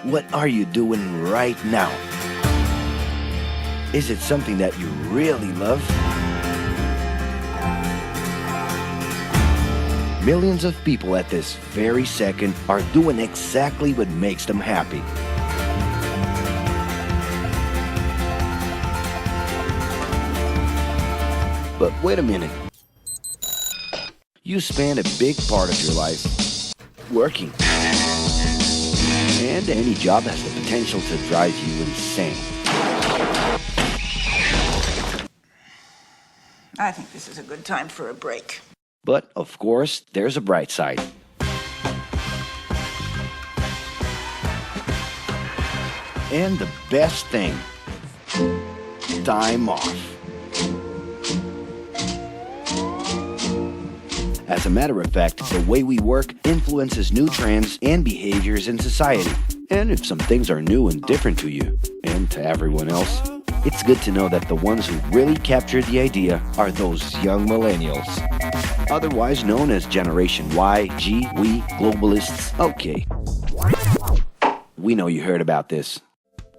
What are you doing right now? Is it something that you really love? Millions of people at this very second are doing exactly what makes them happy. But wait a minute. You spend a big part of your life working. And any job has the potential to drive you insane. I think this is a good time for a break. But, of course, there's a bright side. And the best thing, time off. As a matter of fact, the way we work influences new trends and behaviors in society. And if some things are new and different to you, and to everyone else, it's good to know that the ones who really captured the idea are those young millennials. Otherwise known as Generation Y, G, we, globalists. Okay. We know you heard about this.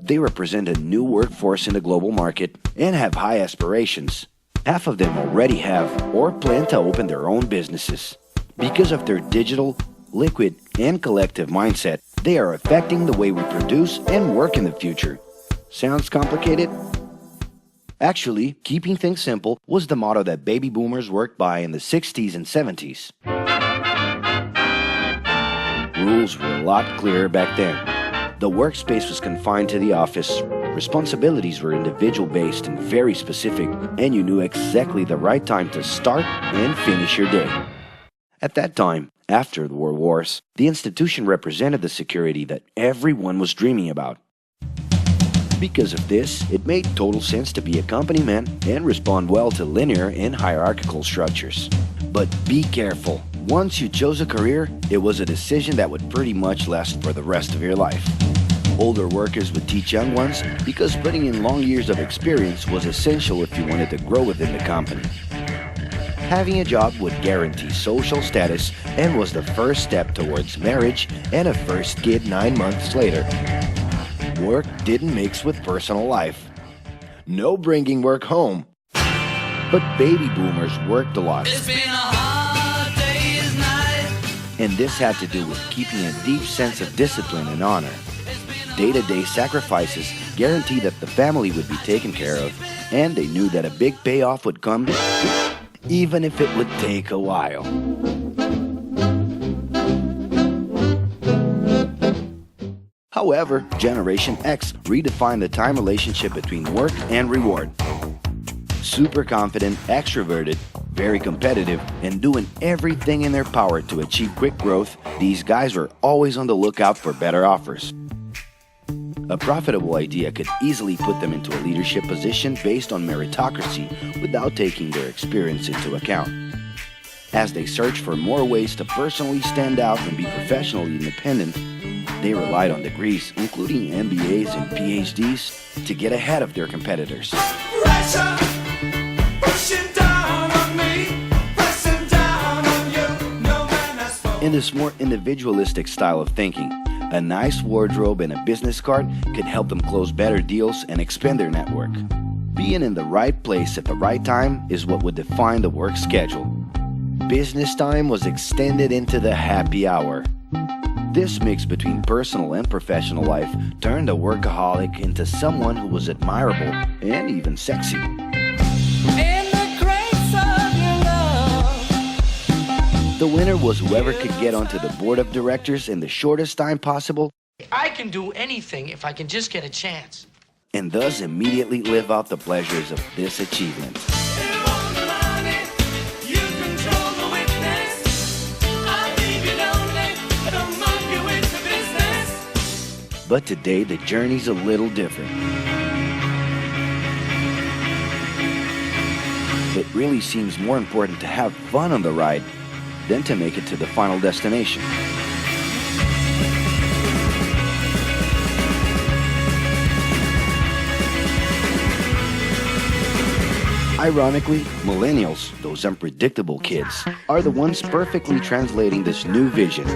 They represent a new workforce in the global market and have high aspirations. Half of them already have or plan to open their own businesses. Because of their digital, liquid, and collective mindset, they are affecting the way we produce and work in the future. Sounds complicated? Actually, keeping things simple was the motto that baby boomers worked by in the 60s and 70s. Rules were a lot clearer back then. The workspace was confined to the office, responsibilities were individual-based and very specific, and you knew exactly the right time to start and finish your day. At that time, after the World Wars, the institution represented the security that everyone was dreaming about. Because of this, it made total sense to be a company man and respond well to linear and hierarchical structures. But be careful. Once you chose a career, it was a decision that would pretty much last for the rest of your life. Older workers would teach young ones because putting in long years of experience was essential if you wanted to grow within the company. Having a job would guarantee social status and was the first step towards marriage and a first kid 9 months later. Work didn't mix with personal life. No bringing work home. But baby boomers worked a lot. It's been a hard day's night. And this had to do with keeping a deep sense of discipline and honor. Day-to-day sacrifices guaranteed that the family would be taken care of, and they knew that a big payoff would come, even if it would take a while. However, Generation X redefined the time relationship between work and reward. Super confident, extroverted, very competitive, and doing everything in their power to achieve quick growth, these guys were always on the lookout for better offers. A profitable idea could easily put them into a leadership position based on meritocracy without taking their experience into account. As they searched for more ways to personally stand out and be professionally independent, they relied on degrees, including MBAs and PhDs, to get ahead of their competitors. Pressure, pushing down on me, pressing down on you. No man has spoken. In this more individualistic style of thinking, a nice wardrobe and a business card could help them close better deals and expand their network. Being in the right place at the right time is what would define the work schedule. Business time was extended into the happy hour. This mix between personal and professional life turned a workaholic into someone who was admirable and even sexy. In the grace of your love. The winner was whoever could get onto the board of directors in the shortest time possible I can do anything if I can just get a chance. and thus immediately live out the pleasures of this achievement. You want the money, you control the witness. I leave you lonely, don't monkey with the business. But today the journey's a little different. It really seems more important to have fun on the ride than to make it to the final destination. Ironically, millennials, those unpredictable kids, are the ones perfectly translating this new vision.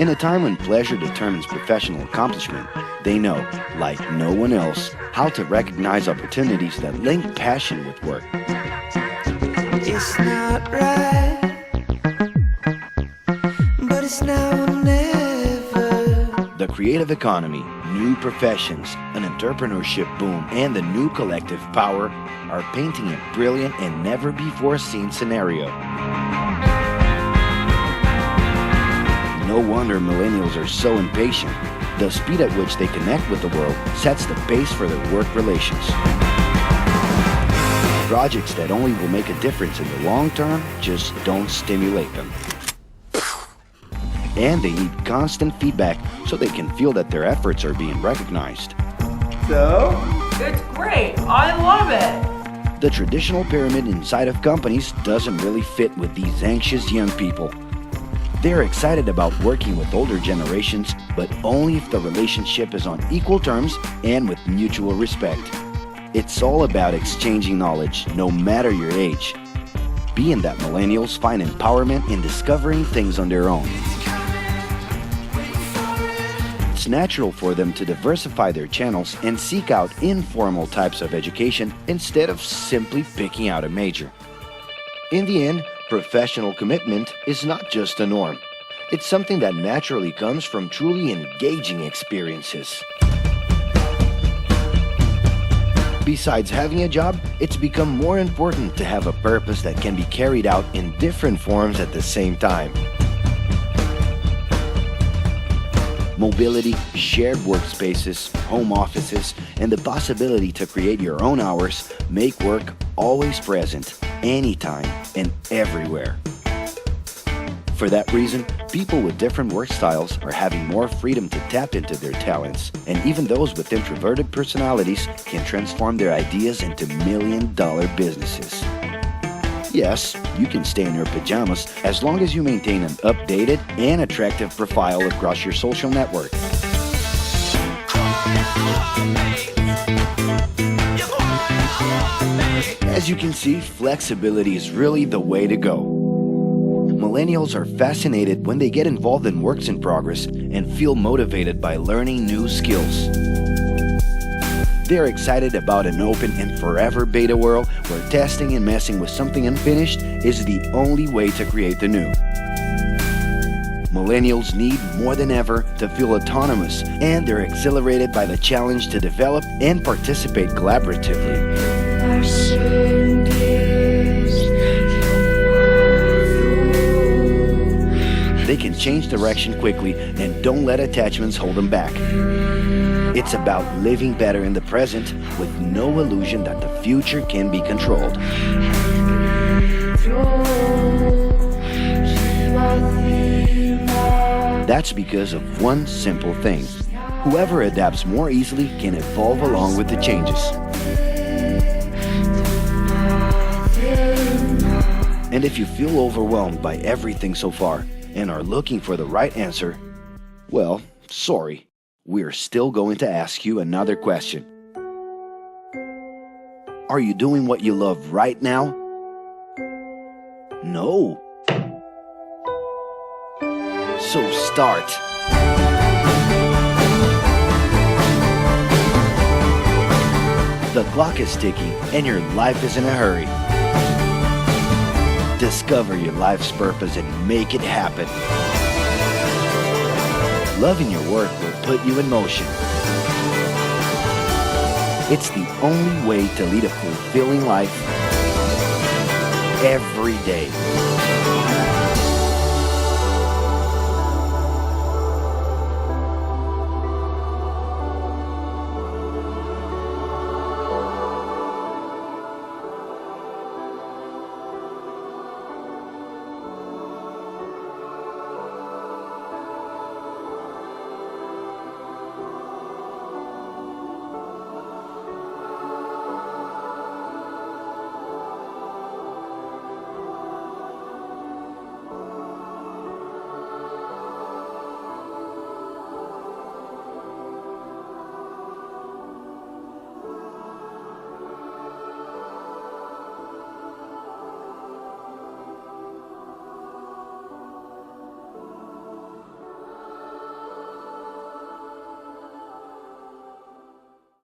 In a time when pleasure determines professional accomplishment, they know, like no one else, how to recognize opportunities that link passion with work. It's not right, but it's now or never. The creative economy, new professions, an entrepreneurship boom, and the new collective power are painting a brilliant and never-before-seen scenario. No wonder millennials are so impatient. The speed at which they connect with the world sets the pace for their work relations. Projects that only will make a difference in the long term just don't stimulate them. And they need constant feedback so they can feel that their efforts are being recognized. So? It's great. I love it. The traditional pyramid inside of companies doesn't really fit with these anxious young people. They're excited about working with older generations, but only if the relationship is on equal terms and with mutual respect. It's all about exchanging knowledge, no matter your age. Being that millennials find empowerment in discovering things on their own. It's natural for them to diversify their channels and seek out informal types of education instead of simply picking out a major. In the end, professional commitment is not just a norm. It's something that naturally comes from truly engaging experiences. Besides having a job, it's become more important to have a purpose that can be carried out in different forms at the same time. Mobility, shared workspaces, home offices, and the possibility to create your own hours make work always present, anytime and everywhere. For that reason, people with different work styles are having more freedom to tap into their talents, and even those with introverted personalities can transform their ideas into million-dollar businesses. Yes, you can stay in your pajamas as long as you maintain an updated and attractive profile across your social network. As you can see, flexibility is really the way to go. Millennials are fascinated when they get involved in works in progress and feel motivated by learning new skills. They're excited about an open and forever beta world where testing and messing with something unfinished is the only way to create the new. Millennials need more than ever to feel autonomous, and they're exhilarated by the challenge to develop and participate collaboratively. They can change direction quickly and don't let attachments hold them back. It's about living better in the present with no illusion that the future can be controlled. That's because of one simple thing. Whoever adapts more easily can evolve along with the changes. And if you feel overwhelmed by everything so far and are looking for the right answer, well, sorry. We're still going to ask you another question. Are you doing what you love right now? No. So start. The clock is ticking and your life is in a hurry. Discover your life's purpose and make it happen. Loving your work will put you in motion. It's the only way to lead a fulfilling life every day.